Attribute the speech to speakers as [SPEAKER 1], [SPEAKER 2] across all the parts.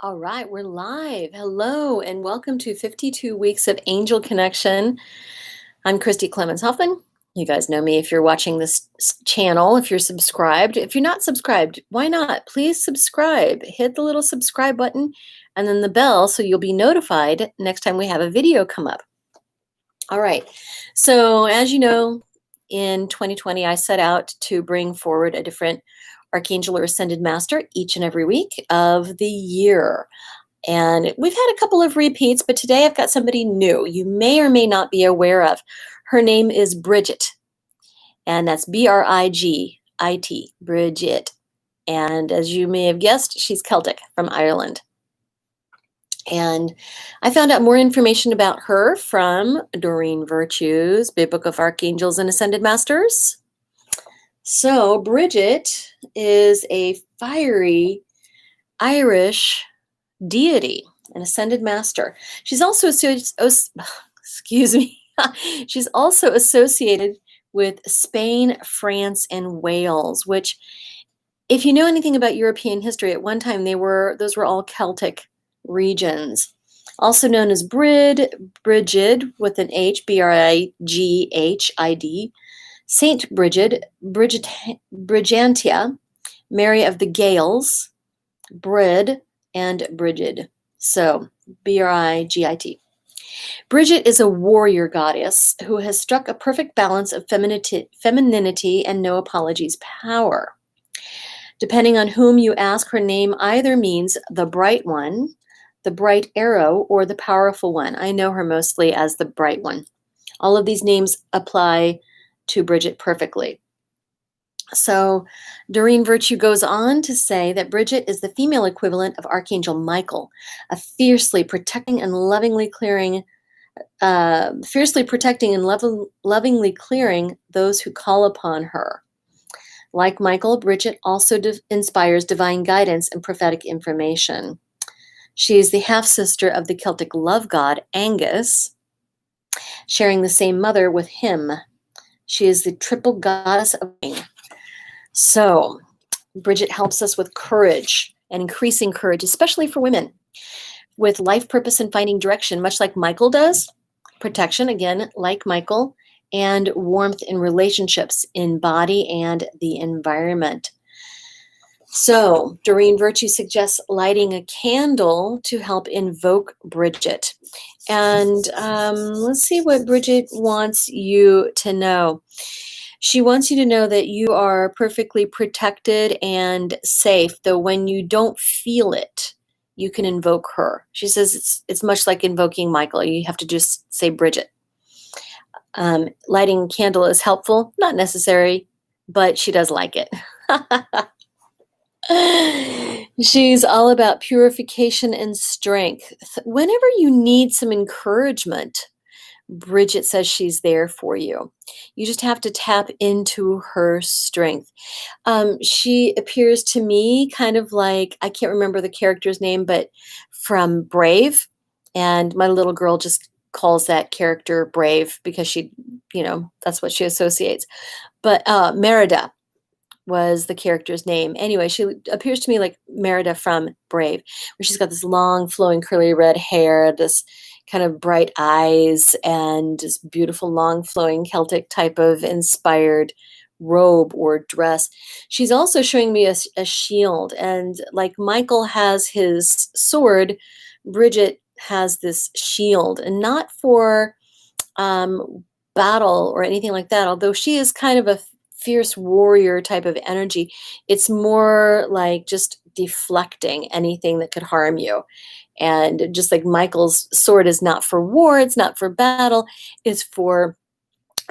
[SPEAKER 1] All right, we're live. Hello, and welcome to 52 Weeks of Angel Connection. I'm Christy Clemens Hoffman. You guys know me if you're watching this channel, if you're subscribed. If you're not subscribed, why not? Please subscribe. Hit the little subscribe button and then the bell so you'll be notified next time we have a video come up. All right, so as you know, in 2020, I set out to bring forward a different Archangel or Ascended Master each and every week of the year. And we've had a couple of repeats, but today I've got somebody new you may or may not be aware of. Her name is Brigit, and that's Brigit, Brigit. And as you may have guessed, she's Celtic from Ireland. And I found out more information about her from Doreen Virtue's Big Book of Archangels and Ascended Masters. So Brigit is a fiery Irish deity, an ascended master. She's also She's also associated with Spain, France, and Wales, which, if you know anything about European history, at one time those were all Celtic regions. Also known as Brigid with an H, Brighid, Saint Brigid, Brigantia, Mary of the Gales, Brid, and Brigid. So, Brigit. Brigit is a warrior goddess who has struck a perfect balance of femininity and no apologies power. Depending on whom you ask, her name either means the bright one, the bright arrow, or the powerful one. I know her mostly as the bright one. All of these names apply to Brigit perfectly. So Doreen Virtue goes on to say that Brigit is the female equivalent of Archangel Michael, a fiercely protecting and lovingly clearing those who call upon her. Like Michael, Brigit also inspires divine guidance and prophetic information. She is the half-sister of the Celtic love god Angus, sharing the same mother with him. She is the triple goddess of rain. So, Brigit helps us with courage and increasing courage, especially for women, with life purpose and finding direction, much like Michael does. Protection, again, like Michael, and warmth in relationships, in body and the environment. So, Doreen Virtue suggests lighting a candle to help invoke Brigit. And let's see what Brigit wants you to know. She wants you to know that you are perfectly protected and safe, though when you don't feel it, you can invoke her. She says it's much like invoking Michael. You have to just say Brigit. Lighting a candle is helpful, not necessary, but she does like it. She's all about purification and strength. Whenever you need some encouragement, Brigit says she's there for you. You just have to tap into her strength. She appears to me kind of like, I can't remember the character's name, but from Brave. And my little girl just calls that character Brave because she, that's what she associates. But Merida was the character's name. Anyway, she appears to me like Merida from Brave, where she's got this long, flowing, curly red hair, this kind of bright eyes, and this beautiful, long, flowing Celtic type of inspired robe or dress. She's also showing me a shield, and like Michael has his sword, Brigit has this shield, and not for battle or anything like that, although she is kind of a fierce warrior type of energy. It's more like just deflecting anything that could harm you. And just like Michael's sword is not for war, it's not for battle, it's for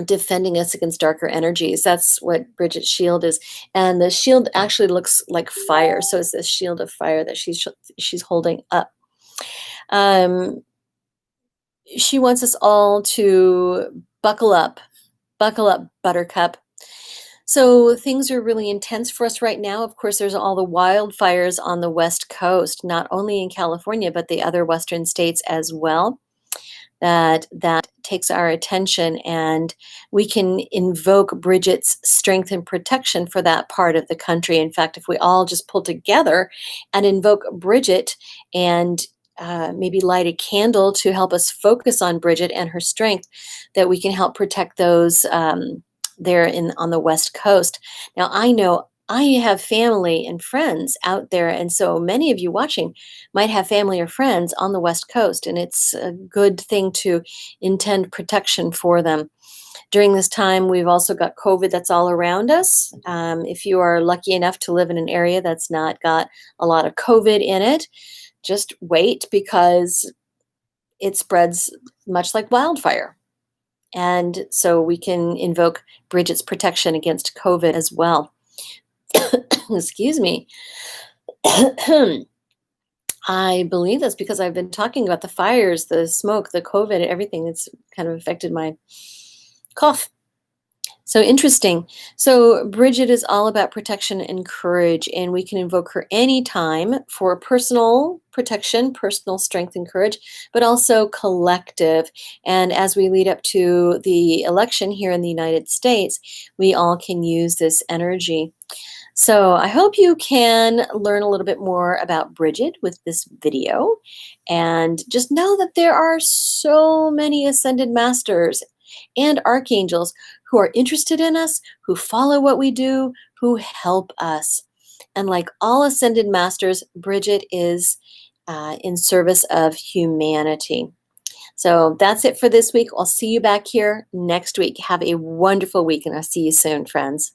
[SPEAKER 1] defending us against darker energies. That's what Brigit's shield is. And the shield actually looks like fire. So it's this shield of fire that she's holding up. She wants us all to buckle up, Buttercup. So things are really intense for us right now. Of course, there's all the wildfires on the West Coast, not only in California, but the other Western states as well. that takes our attention, and we can invoke Brigit's strength and protection for that part of the country. In fact, if we all just pull together and invoke Brigit and maybe light a candle to help us focus on Brigit and her strength, that we can help protect those there on the West Coast. Now, I know I have family and friends out there, and so many of you watching might have family or friends on the West Coast, and it's a good thing to intend protection for them. During this time, we've also got COVID that's all around us. If you are lucky enough to live in an area that's not got a lot of COVID in it, just wait, because it spreads much like wildfire. And so we can invoke Bridget's protection against COVID as well. Excuse me. I believe that's because I've been talking about the fires, the smoke, the COVID, everything that's kind of affected my cough. So interesting. So Brigit is all about protection and courage, and we can invoke her anytime for personal protection, personal strength and courage, but also collective. And as we lead up to the election here in the United States, we all can use this energy. So I hope you can learn a little bit more about Brigit with this video, and just know that there are so many Ascended Masters and Archangels who are interested in us, who follow what we do, who help us. And like all Ascended Masters, Brigit is in service of humanity. So that's it for this week. I'll see you back here next week. Have a wonderful week, and I'll see you soon, friends.